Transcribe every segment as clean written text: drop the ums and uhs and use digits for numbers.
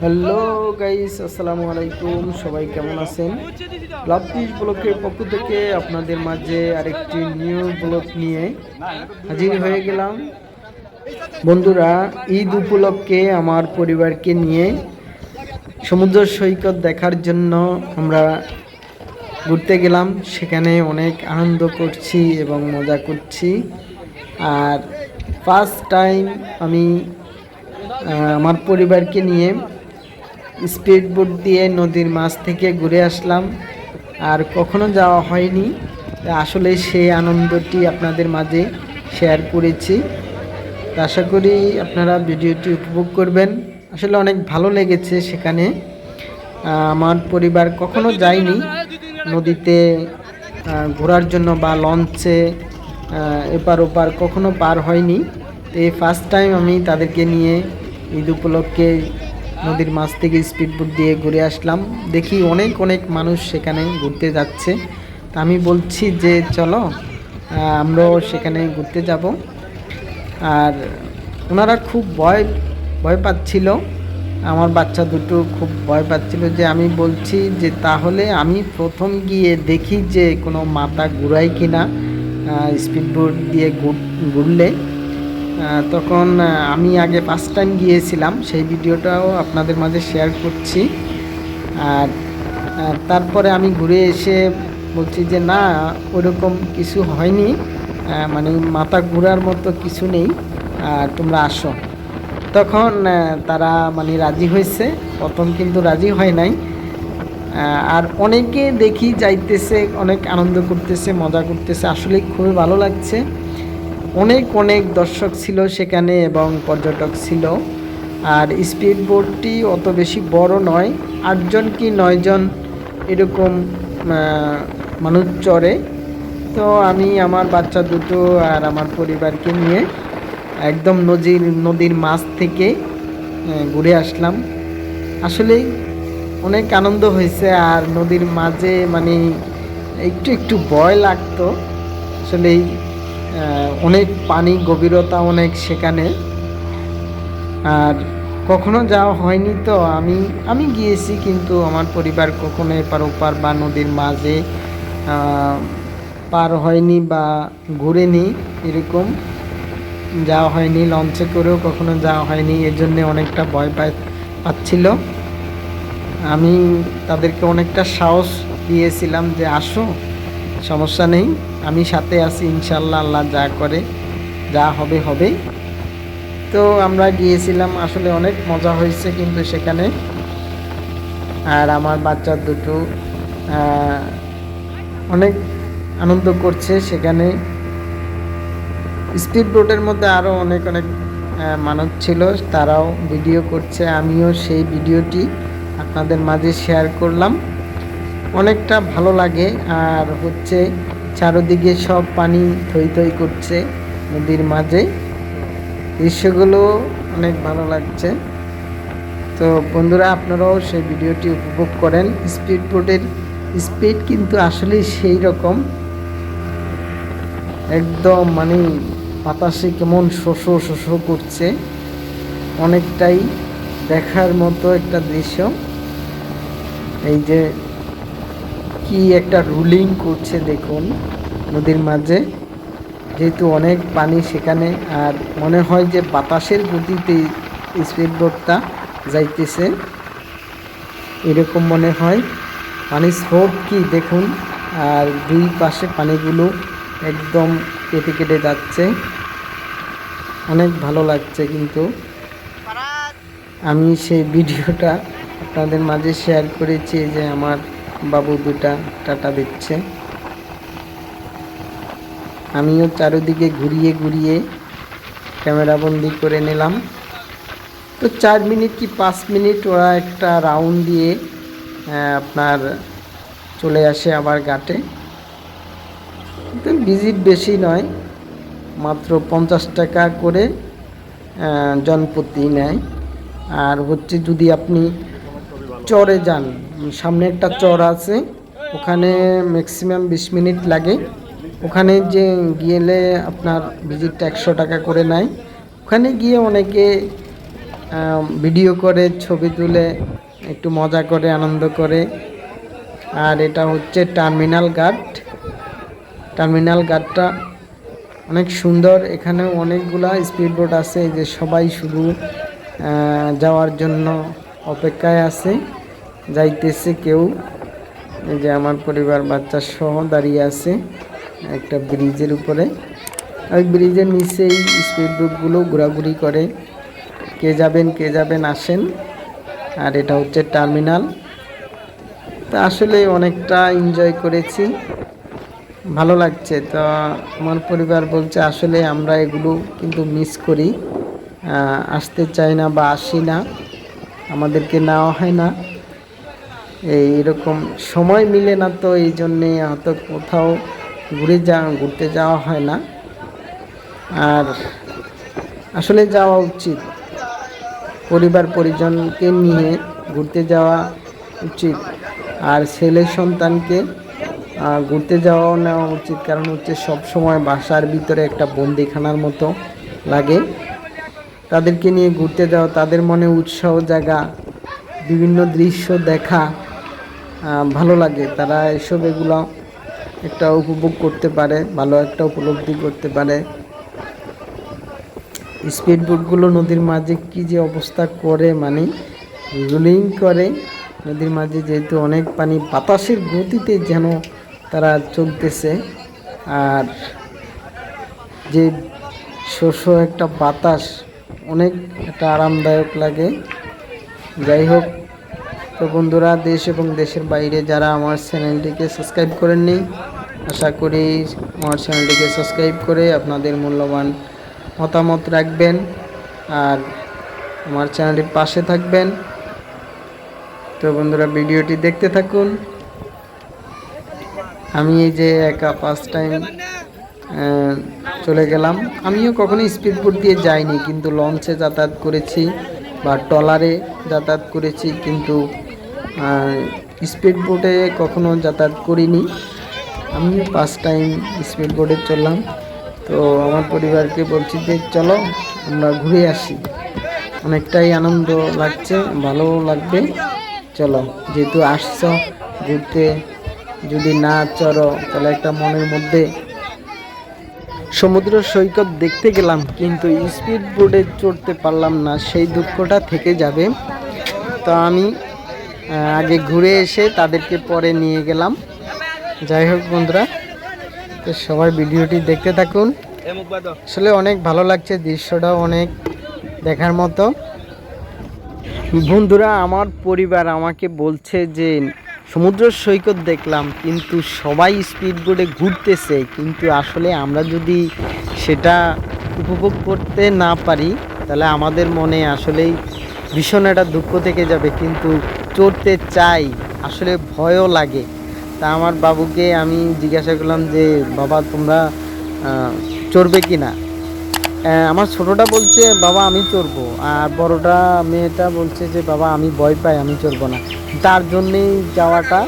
Hello guys, আসসালামু আলাইকুম। সবাই কেমন আছেন? লাভদিশ ব্লকের পক্ষ থেকে আপনাদের মাঝে আরেকটি নিউ ব্লগ নিয়ে হাজির হয়ে গেলাম। বন্ধুরা, ঈদ উপলক্ষে আমার পরিবারকে নিয়ে সমুদ্র সৈকত দেখার জন্য আমরা ঘুরতে গেলাম। সেখানে অনেক আনন্দ করছি এবং মজা করছি। আর ফার্স্ট টাইম আমি আমার পরিবারকে নিয়ে স্পিড বোট দিয়ে নদীর মাছ থেকে ঘুরে আসলাম। আর কখনো যাওয়া হয়নি, আসলে সেই আনন্দটি আপনাদের মাঝে শেয়ার করেছি। আশা করি আপনারা ভিডিওটি উপভোগ করবেন। আসলে অনেক ভালো লেগেছে সেখানে। আমার পরিবার কখনো যায়নি নদীতে ঘোরার জন্য বা লঞ্চে এপার ওপার কখনো পার হয়নি। তো এই ফার্স্ট টাইম আমি তাদেরকে নিয়ে ঈদ উপলক্ষে নদীর মাছ থেকে স্পিডবোট দিয়ে ঘুরে আসলাম। দেখি অনেক অনেক মানুষ সেখানে ঘুরতে যাচ্ছে। তা আমি বলছি যে চলো আমরাও সেখানে ঘুরতে যাব। আর ওনারা খুব ভয় ভয় পাচ্ছিল, আমার বাচ্চা দুটো খুব ভয় পাচ্ছিল। যে আমি বলছি যে তাহলে আমি প্রথম গিয়ে দেখি যে কোনো মাথা ঘুরাই কিনা স্পিডবোট দিয়ে ঘুরলে। তখন আমি আগে ফার্স্ট টাইম গিয়েছিলাম, সেই ভিডিওটাও আপনাদের মাঝে শেয়ার করছি। আর তারপরে আমি ঘুরে এসে বলছি যে না, ওরকম কিছু হয়নি, মানে মাথা ঘোরার মতো কিছু নেই, তোমরা আসো। তখন তারা মানে রাজি হয়েছে, প্রথম কিন্তু রাজি হয় নাই। আর অনেকে দেখি যাইতেছে, অনেক আনন্দ করতেছে, মজা করতেছে, আসলে খুবই ভালো লাগছে। অনেক অনেক দর্শক ছিল সেখানে এবং পর্যটক ছিল। আর স্পিড বোটটি অত বেশি বড় নয়, 8জন কি 9জন এরকম মানুষ চড়ে। তো আমি আমার বাচ্চা দুটো আর আমার পরিবারকে নিয়ে একদম নদীর মাছ থেকে ঘুরে আসলাম। আসলেই অনেক আনন্দ হয়েছে। আর নদীর মাঝে মানে একটু একটু ভয় লাগতো আসলেই, অনেক পানি, গভীরতা অনেক সেখানে। আর কখনো যাওয়া হয়নি, তো আমি গিয়েছি, কিন্তু আমার পরিবার কখনো এপার ওপার বা নদীর মাঝে পার হয়নি বা ঘুরেনি, এরকম যাওয়া হয়নি। লঞ্চে করেও কখনো যাওয়া হয়নি, এর জন্যে অনেকটা ভয় পাচ্ছিল। আমি তাদেরকে অনেকটা সাহস দিয়েছিলাম যে আসো, সমস্যা নেই, আমি সাথে আছি, ইনশাল্লাহ আল্লাহ যা করে যা হবে হবে। তো আমরা গিয়েছিলাম, আসলে অনেক মজা হয়েছে কিন্তু সেখানে। আর আমার বাচ্চা দুটো অনেক আনন্দ করছে সেখানে। স্পিড বোটের মধ্যে আরও অনেক অনেক মানুষ ছিল, তারাও ভিডিও করছে। আমিও সেই ভিডিওটি আপনাদের মাঝে শেয়ার করলাম। অনেকটা ভালো লাগে। আর হচ্ছে চারদিকে সব পানি থই থই করছে নদীর মাঝে, দৃশ্যগুলো অনেক ভালো লাগছে। তো বন্ধুরা, আপনারাও সেই ভিডিওটি উপভোগ করেন। স্পিড বোটের স্পিড কিন্তু আসলে সেই রকম, একদম মানে বাতাসে কেমন শোষো শোষো করছে, অনেকটাই দেখার মতো একটা দৃশ্য। এই যে কি একটা রুলিং করছে দেখুন নদীর মাঝে, যেহেতু অনেক পানি সেখানে। আর মনে হয় যে বাতাসের গতিতে স্পিড বোটটা যাইতেছে, এরকম মনে হয়। পানির স্রোত কি দেখুন, আর দুই পাশে পানিগুলো একদম কেটে কেটে যাচ্ছে, অনেক ভালো লাগছে। কিন্তু আমি সেই ভিডিওটা আপনাদের মাঝে শেয়ার করেছি যে আমার বাবু দুটা টাটা দিচ্ছে। আমিও চারিদিকে ঘুরিয়ে ঘুরিয়ে ক্যামেরা বন্দি করে নিলাম। তো 4 মিনিট কি 5 মিনিট ওরা একটা রাউন্ড দিয়ে আপনার চলে আসে আবার ঘাটে। তো ভিজিট বেশি নয়, মাত্র 50 টাকা করে জনপ্রতি নেয়। আর হচ্ছে যদি আপনি চরে যান, সামনে একটা চর আছে, ওখানে ম্যাক্সিমাম 20 মিনিট লাগে। ওখানে যে গেলে আপনার ভিজিটটা 100 টাকা করে নেয়। ওখানে গিয়ে অনেকে ভিডিও করে, ছবি তুলে, একটু মজা করে, আনন্দ করে। আর এটা হচ্ছে টার্মিনাল ঘাট। টার্মিনাল ঘাটটা অনেক সুন্দর। এখানে অনেকগুলা স্পিড বোট আছে, যে সবাই শুধু যাওয়ার জন্য অপেক্ষায় আছে, যাইতেছে কেউ। এই যে আমার পরিবার বাচ্চা সহ দাঁড়িয়ে আছে একটা ব্রিজের উপরে। ওই ব্রিজের নিচেই স্পিড বোটগুলো ঘোরাঘুরি করে। কে যাবেন আসেন। আর এটা হচ্ছে টার্মিনাল। তা আসলে অনেকটা এনজয় করেছি, ভালো লাগছে। তো আমার পরিবার বলছে আসলে আমরা এগুলো কিন্তু মিস করি, আসতে চাই না বা আসি না, আমাদেরকে নেওয়া হয় না, এইরকম সময় মিলে না, তো এই জন্যে হয়তো কোথাও ঘুরতে যাওয়া হয় না। আর আসলে যাওয়া উচিত, পরিবার পরিজনকে নিয়ে ঘুরতে যাওয়া উচিত। আর ছেলে সন্তানকে ঘুরতে যাওয়াও নেওয়া উচিত, কারণ হচ্ছে সব সময় বাসার ভিতরে একটা বন্দিখানার মতো লাগে। তাদেরকে নিয়ে ঘুরতে যাওয়া, তাদের মনে উৎসাহ জাগা, বিভিন্ন দৃশ্য দেখা ভালো লাগে। তারা এগুলো একটা উপভোগ করতে পারে, ভালো একটা উপলব্ধি করতে পারে। স্পিড বোটগুলো নদীর মাঝে কি যে অবস্থা করে, মানে রোলিং করে নদীর মাঝে, যেহেতু অনেক পানি, বাতাসের গতিতে যেন তারা চলতেছে। আর যে শস্য একটা বাতাস, অনেক একটা আরামদায়ক লাগে। যাই হোক, তো বন্ধুরা, দেশ এবং দেশের বাইরে যারা আমার চ্যানেলটিকে সাবস্ক্রাইব করেননি, আশা করি আমার চ্যানেলটিকে সাবস্ক্রাইব করে আপনাদের মূল্যবান মতামত রাখবেন আর আমার চ্যানেলটির পাশে থাকবেন। তো বন্ধুরা, ভিডিওটি দেখতে থাকুন। আমি এই যে একা ফার্স্ট টাইম চলে গেলাম। আমিও কখনো স্পিড বোট দিয়ে যাইনি, কিন্তু লঞ্চে যাতায়াত করেছি বা ট্রলারে যাতায়াত করেছি, কিন্তু স্পিড বোটে কখনো যাতায়াত করিনি। আমি ফার্স্ট টাইম স্পিড বোটে চললাম। তো আমার পরিবারকে বলছি যে চলো আমরা ঘুরে আসি, অনেকটাই আনন্দ লাগছে, ভালো লাগবে, চলো। যেহেতু আসছো ঘুরতে, যদি না চড়ো তাহলে একটা মনের মধ্যে, সমুদ্র সৈকত দেখতে গেলাম কিন্তু স্পিড বোটে চড়তে পারলাম না, সেই দুঃখটা থেকে যাবে। তো আমি আগে ঘুরে এসে তাদেরকে পরে নিয়ে গেলাম। যাই হোক বন্ধুরা, তো সবাই ভিডিওটি দেখতে থাকুন। আসলে অনেক ভালো লাগছে, দৃশ্যটাও অনেক দেখার মতো। বন্ধুরা, আমার পরিবার আমাকে বলছে যে সমুদ্র সৈকত দেখলাম, কিন্তু সবাই স্পিড বোটে ঘুরতেছে, কিন্তু আসলে আমরা যদি সেটা উপভোগ করতে না পারি তাহলে আমাদের মনে আসলেই ভীষণ একটা দুঃখ থেকে যাবে। কিন্তু চড়তে চাই, আসলে ভয়ও লাগে। তা আমার বাবুকে আমি জিজ্ঞাসা করলাম যে বাবা তোমরা চড়বে কি না। আমার ছোটোটা বলছে বাবা আমি চড়বো, আর বড়টা মেয়েটা বলছে যে বাবা আমি ভয় পাই, আমি চড়বো না। তার জন্যেই যাওয়াটা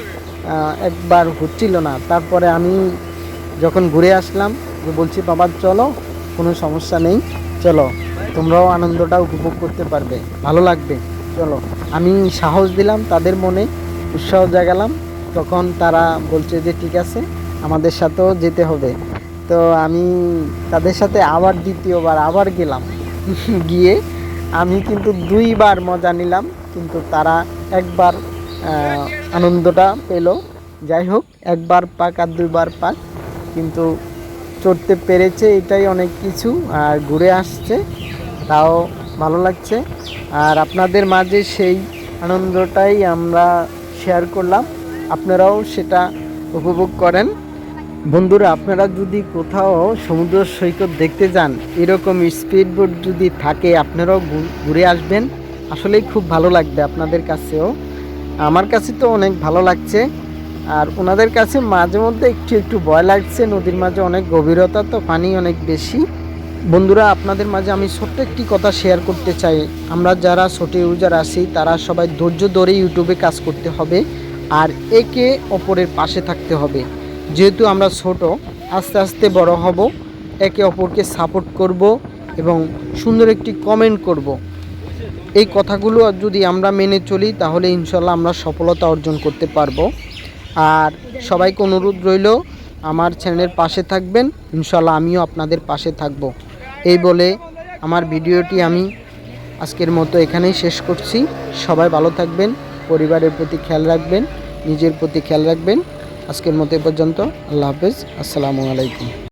একবার হচ্ছিল না। তারপরে আমি যখন ঘুরে আসলাম, যে বলছি বাবা চলো, কোনো সমস্যা নেই, চলো তোমরাও আনন্দটা উপভোগ করতে পারবে, ভালো লাগবে, চলো। আমি সাহস দিলাম, তাদের মনে উৎসাহ জাগালাম। তখন তারা বলছে যে ঠিক আছে, আমাদের সাথেও যেতে হবে। তো আমি তাদের সাথে আবার দ্বিতীয়বার আবার গেলাম। গিয়ে আমি কিন্তু 2বার মজা নিলাম, কিন্তু তারা একবার আনন্দটা পেল। যাই হোক, একবার পাক আর 2বার পাক, কিন্তু চড়তে পেরেছে, এটাই অনেক কিছু। আর ঘুরে আসছে, তাও ভালো লাগছে। আর আপনাদের মাঝে সেই আনন্দটাই আমরা শেয়ার করলাম, আপনারাও সেটা উপভোগ করেন। বন্ধুরা, আপনারা যদি কোথাও সমুদ্র সৈকত দেখতে যান, এরকম স্পিড বোট যদি থাকে, আপনারাও ঘুরে আসবেন, আসলেই খুব ভালো লাগবে আপনাদের কাছেও। আমার কাছে তো অনেক ভালো লাগছে, আর ওনাদের কাছে মাঝে মধ্যে একটু একটু ভয় লাগছে, নদীর মাঝে অনেক গভীরতা, তো পানি অনেক বেশি। বন্ধুরা, আপনাদের মাঝে আমি ছোট্ট একটি কথা শেয়ার করতে চাই। আমরা যারা ছোট ইউজার আছি, তারা সবাই ধৈর্য ধরে ইউটিউবে কাজ করতে হবে, আর একে অপরের পাশে থাকতে হবে। যেহেতু আমরা ছোট, আস্তে আস্তে বড় হব, একে অপরকে সাপোর্ট করব এবং সুন্দর একটি কমেন্ট করব। এই কথাগুলো যদি আমরা মেনে চলি তাহলে ইনশাল্লাহ আমরা সফলতা অর্জন করতে পারবো। আর সবাইকে অনুরোধ রইল আমার চ্যানেলের পাশে থাকবেন, ইনশাল্লাহ আমিও আপনাদের পাশে থাকব। এই বলে আমার ভিডিওটি আমি আজকের মতো এখানেই শেষ করছি। সবাই ভালো থাকবেন, পরিবারের প্রতি খেয়াল রাখবেন, নিজের প্রতি খেয়াল রাখবেন। আজকের মতো এ পর্যন্ত। আল্লাহ হাফেজ, আসসালামু আলাইকুম।